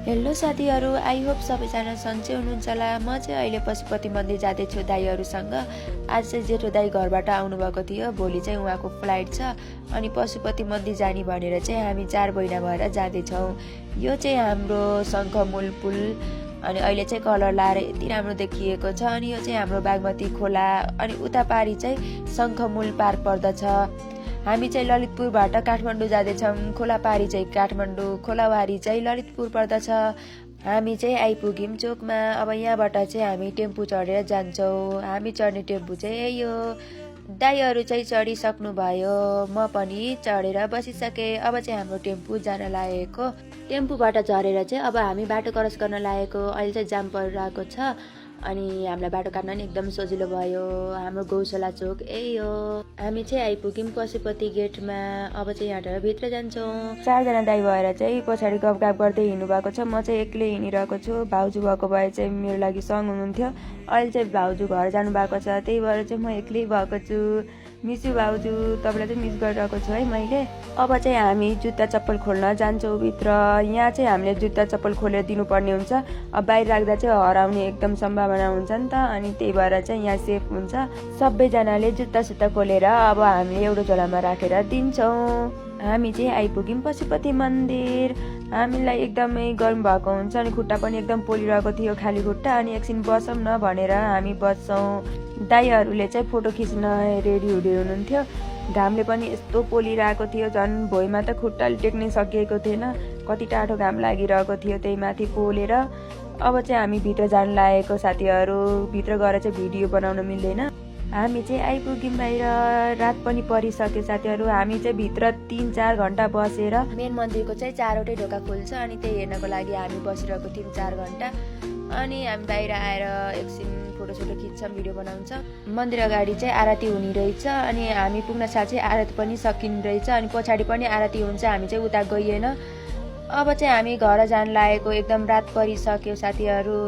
Hello साथीहरू, I hope सबैजना सन्चै हुनुहुन्छ होला। म चाहिँ अहिले पशुपति मन्दिर जाँदैछु दाईहरूसँग। आज चाहिँ जेठो दाई घरबाट आउनुभएको थियो, भोलि चाहिँ उहाँको फ्लाइट छ। अनि पशुपति मन्दिर जाने भनेर चाहिँ हामी 4 बहिना भएर जाँदैछौँ। यो चाहिँ हाम्रो शङ्खमूल पुल अनि अहिले चाहिँ कलर लाएर यति राम्रो देखिएको छ। अनि यो चाहिँ हाम्रो बागमती खोला अनि उता पारी चाहिँ शङ्खमूल पार्क पर्दछ। हामी चाहिँ ललितपुरबाट काठमाडौँ जाँदैछौँ। खोलापारी चाहिँ काठमाडौँ, खोलावारी चाहिँ ललितपुर पर्दछ। हामी चाहिँ आइपुग्यौँ चोकमा। अब यहाँबाट चाहिँ हामी टेम्पू चढेर जान्छौँ। हामी चढ्ने टेम्पू चाहिँ यही हो। दाईहरू चाहिँ चढिसक्नु भयो, म पनि चढेर बसिसकेँ। अब चाहिँ हाम्रो टेम्पू जान लागेको। टेम्पूबाट झरेर चाहिँ अब हामी बाटो क्रस गर्न लागेको। अहिले चाहिँ जाम परिरहेको छ अनि हामीलाई बाटो काट्न नि एकदम सजिलो भयो। हाम्रो गौशाला चोक यही हो। हामी चाहिँ आइपुग्यौँ पशुपति गेटमा। अब चाहिँ यहाँबाट भित्र जान्छौँ। 4 जना दाइ भएर चाहिँ पछाडि गफगाफ गर्दै हिँड्नु भएको छ। म चाहिँ एक्लै हिँडिरहेको छु। भाउजू भएको भए चाहिँ मेरो लागि सँग हुनुहुन्थ्यो। अहिले चाहिँ भाउजू घर जानु भएको छ, त्यही भएर चाहिँ म एक्लै भएको छु। मिस यु भाउजू, तपाईँलाई चाहिँ मिस गरिरहेको छु है मैले। अब चाहिँ हामी जुत्ता चप्पल खोल्न जान्छौँ भित्र। यहाँ चाहिँ हामीले जुत्ता चप्पल खोलेर दिनुपर्ने हुन्छ। अब बाहिर राख्दा चाहिँ हराउने एकदम सम्भावना हुन्छ नि त, अनि त्यही भएर चाहिँ यहाँ सेफ हुन्छ। सबैजनाले जुत्ता सुत्ता खोलेर अब हामीले एउटा झोलामा राखेर दिन्छौँ। हामी चाहिँ आइपुग्यौँ पशुपति मन्दिर। हामीलाई एकदमै गर्म भएको हुन्छ अनि खुट्टा पनि एकदम पोलिरहेको थियो, खाली खुट्टा। अनि एकछिन बसौँ न भनेर हामी बस्छौँ। दाईहरूले चाहिँ फोटो खिच्न रेडी हुनुहुन्थ्यो। घामले पनि यस्तो पोलिरहेको थियो, झन् भुइँमा त खुट्टाले टेक्नै सकिएको थिएन। कति टाढो घाम लागिरहेको थियो, त्यही माथि पोलेर। अब चाहिँ हामी भित्र जान लागेको साथीहरू। भित्र गएर चाहिँ भिडियो बनाउन मिल्दैन। हामी चाहिँ आइपुग्यौँ बाहिर। रात पनि परिसक्यो साथीहरू। हामी चाहिँ भित्र 3-4 घन्टा बसेर मेन मन्दिरको चाहिँ 4वटै ढोका खोल्छ अनि त्यही हेर्नको लागि हामी बसिरहेको थियौँ 4 घन्टा। अनि हामी बाहिर आएर एकछिन फोटोसोटो खिच्छौँ, भिडियो बनाउँछ। मन्दिर अगाडि चाहिँ आरती हुने रहेछ अनि हामी पुग्न साथ चाहिँ आरती पनि सकिने रहेछ अनि पछाडि पनि आरती हुन्छ। हामी चाहिँ उता गइएन। अब चाहिँ हामी घर जान लागेको। एकदम रात परिसक्यो साथीहरू।